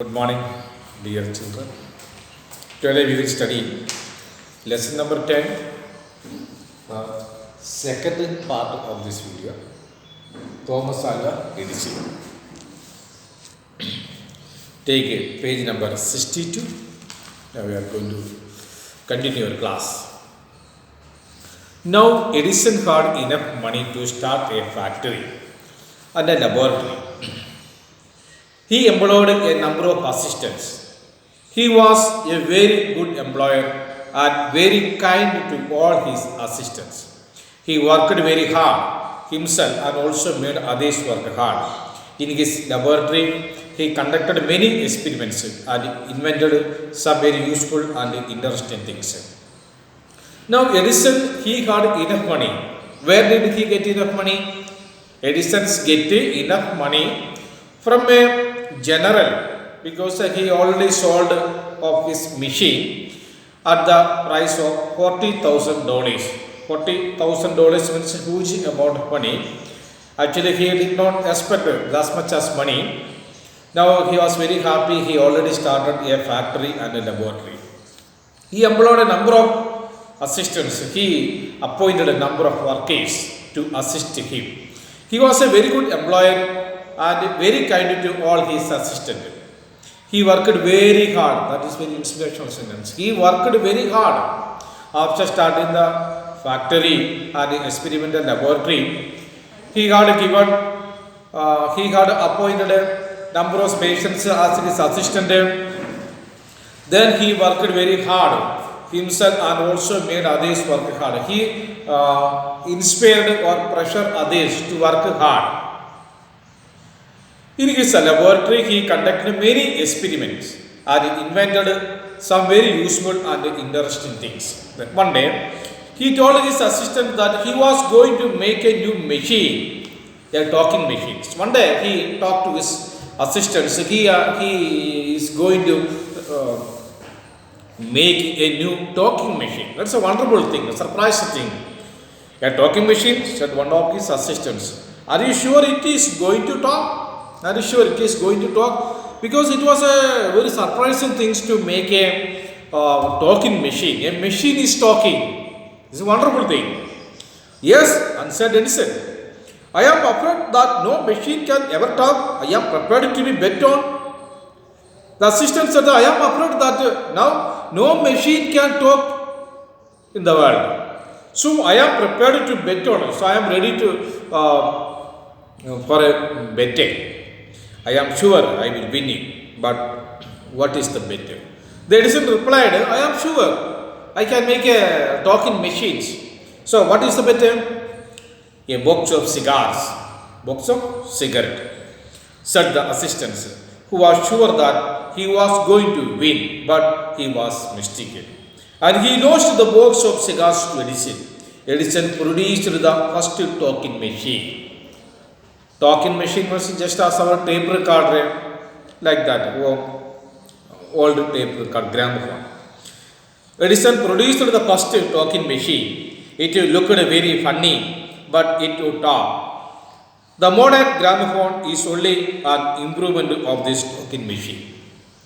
Good morning, dear children. Today we will study lesson number 10, second part of this video, Thomas Alva Edison. Take page number 62. Now we are going to continue our class. Now Edison had enough money to start a factory and a laboratory. He employed a number of assistants. He was a very good employer and very kind to all his assistants. He worked very hard himself and also made others work hard. In his laboratory, he conducted many experiments and invented some very useful and interesting things. Now Edison, he had enough money. Where did he get enough money? Edison's get enough money from a general, because he already sold of his machine at the price of $40,000. $40,000 means a huge amount of money. Actually, he did not expect that much as money. Now he was very happy. He already started a factory and a laboratory. He employed a number of assistants. He appointed a number of workers to assist him. He was a very good employer and very kind to all his assistants. He worked very hard. That is very inspirational sentence. He worked very hard after starting the factory and experimental laboratory. He had appointed a number of patients as his assistant. Then he worked very hard himself and also made others work hard. He inspired or pressured others to work hard. In his laboratory, he conducted many experiments and invented some very useful and interesting things. One day, he told his assistant that he was going to make a new machine, a talking machine. One day, he talked to his assistants. He is going to make a new talking machine. That's a wonderful thing, a surprising thing. A talking machine, said one of his assistants. Are you sure it is going to talk? Are you sure it is going to talk? Because it was a very surprising thing to make a talking machine. A machine is talking. It's a wonderful thing. Yes, answered Edison. I am afraid that no machine can ever talk. I am prepared to be bet on. The assistant said, I am afraid that now no machine can talk in the world. So I am prepared to bet on it. So I am ready to for a betting. I am sure I will win it, but what is the bet? The Edison replied, I am sure I can make a talking machines. So what is the bet? A box of cigars, box of cigarette, said the assistant, who was sure that he was going to win, but he was mistaken. And he lost the box of cigars to Edison. Edison produced the first talking machine. Talking machine was just as our tape recorder, like that, old tape recorder, gramophone. Edison produced the first talking machine. It looked very funny, but it would talk. The modern gramophone is only an improvement of this talking machine.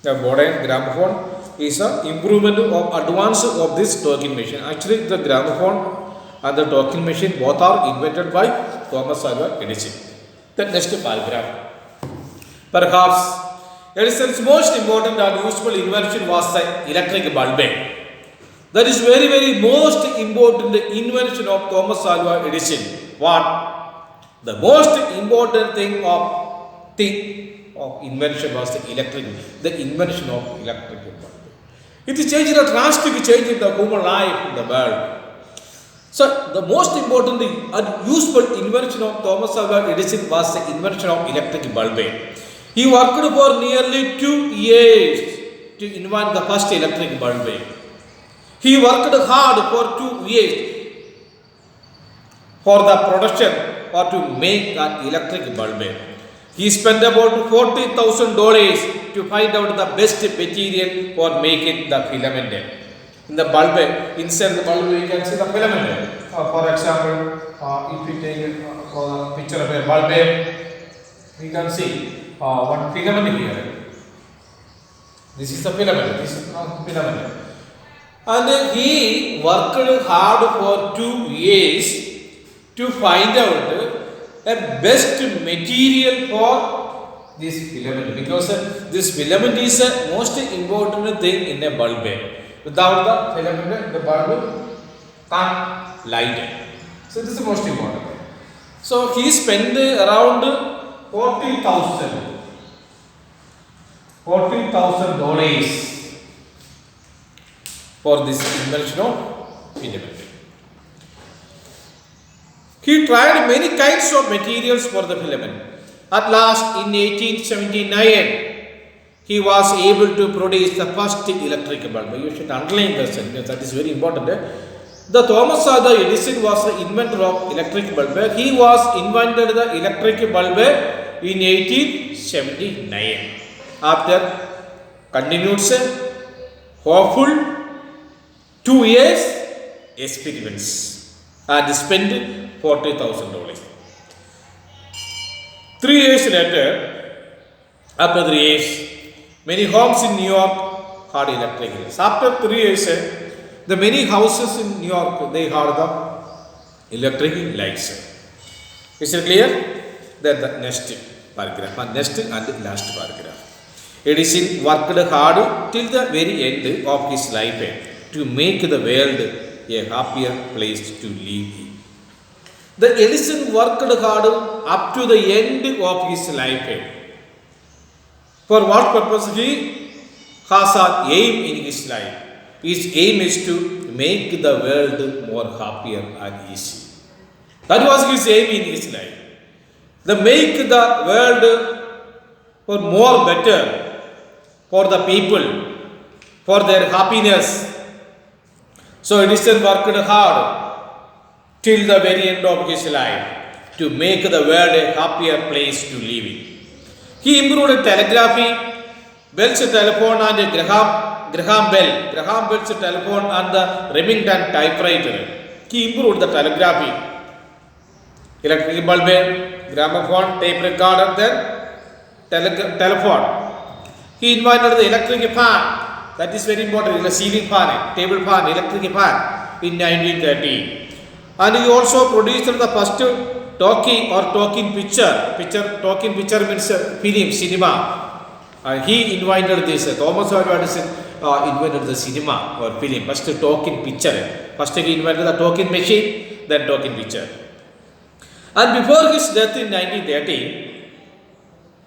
The modern gramophone is an improvement of advance of this talking machine. Actually, the gramophone and the talking machine both are invented by Thomas Alva Edison. The next paragraph. Perhaps Edison's most important and useful invention was the electric bulb. That is very most important invention of Thomas Alva Edison. What? The most important thing of invention was the invention of electric bulb. It changed a drastic change in the human life in the world. So, the most important and useful invention of Thomas Alva Edison was the invention of electric bulb. He worked for nearly 2 years to invent the first electric bulb. He worked hard for 2 years for the production or to make an electric bulb. He spent about $40,000 to find out the best material for making the filament. In the bulb, inside the bulb you can see the filament. For example, if we take a picture of a bulb, we can see one filament here. This is the filament. This is not filament. And he worked hard for 2 years to find out a best material for this filament, because this filament is the most important thing in a bulb. Without the filament, the bulb can't light. So this is the most important thing. So he spent around $40,000 for this invention of filament. He tried many kinds of materials for the filament. At last, in 1879, he was able to produce the first electric bulb. You should underline this sentence, that is very important. The Thomas Alva Edison was the inventor of electric bulb. He was invented the electric bulb in 1879. After continued hopeful 2 years experiments and spent $40,000. 3 years later, after 3 years, many homes in New York had electric lights. After 3 years, the many houses in New York, they had the electric lights. Is it clear? Then the next paragraph, next and last paragraph. Edison worked hard till the very end of his life to make the world a happier place to live in. The Edison worked hard up to the end of his life. For what purpose? He has an aim in his life. His aim is to make the world more happier and easy. That was his aim in his life. The make the world for more better for the people, for their happiness. So Edison worked hard till the very end of his life to make the world a happier place to live in. He improved telegraphy, Bell's telephone and Graham Bell's telephone and the Remington typewriter. He improved the telegraphy, electric bulb, gramophone, tape recorder, then telephone. He invented the electric fan. That is very important. The ceiling fan, table fan, electric fan in 1930. And he also produced the first talking picture means film, cinema. He invented this. Thomas Alva Edison invented the cinema or film. First talking picture. First he invented the talking machine, then talking picture. And before his death in 1930,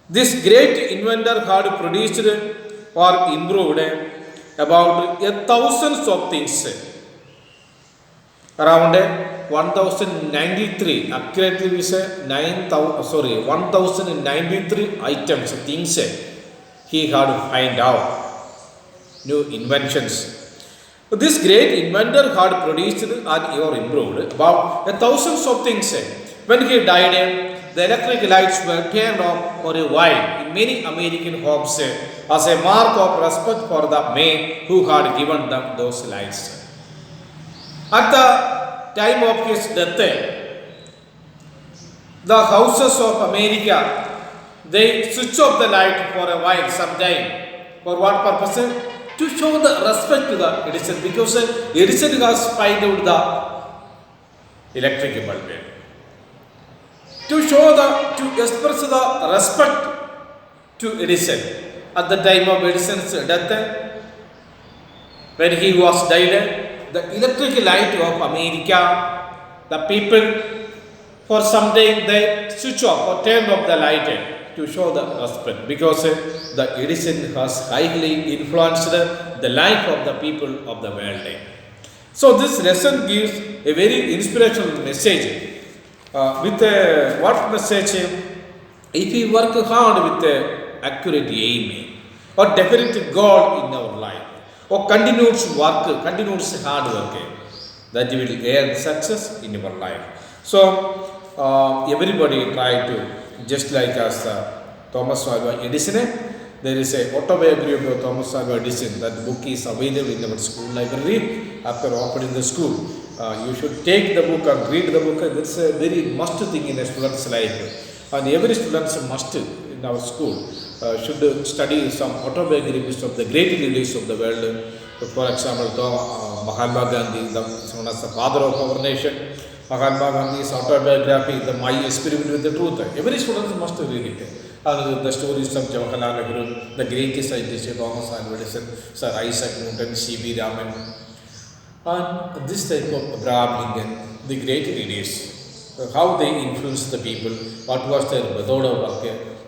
this great inventor had produced or improved about thousands of things. Around 1093, accurately we say 1093 items, things he had to find out, new inventions. This great inventor had produced or improved about thousands of things. When he died, the electric lights were turned off for a while in many American homes as a mark of respect for the man who had given them those lights. At the time of his death, the houses of America, they switch off the light for a while, sometime. For what purpose? To show the respect to the Edison, because Edison has found out the electric bulb. To express the respect to Edison at the time of Edison's death, when he was died, the electric light of America, the people for some time they switch off or turn off the light to show the respect, because the Edison has highly influenced the life of the people of the world. So this lesson gives a very inspirational message. With what message? If we work hard with accurate aim or definite goal in our life, or continuous work, continuous hard work, that you will earn success in your life. So everybody try to, just like as Thomas Alva Edison. There is a autobiography of Thomas Alva Edison. That book is available in our school library. After opening the school, you should take the book and read the book. That's a very must thing in a student's life, and every student must in our school should study some autobiographies of the great leaders of the world. For example, Mahatma Gandhi, known as the father of our nation. Mahatma Gandhi's autobiography, The My Experiment with the Truth. Every student must read it. The stories of Jawaharlal Nehru, the greatest scientist, Thomas Alva Edison, Sir Isaac Newton, C.V. Raman, and this type of Abraham Lincoln, the great leaders, how they influenced the people, what was their method of work,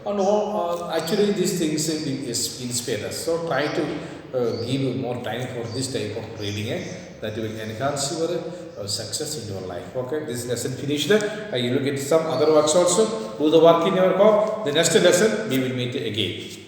and all, actually these things will inspire us. So try to give more time for this type of reading, that will enhance your success in your life. Okay, this lesson finished. You will get some other works also. Do the work in your home. The next lesson we will meet again.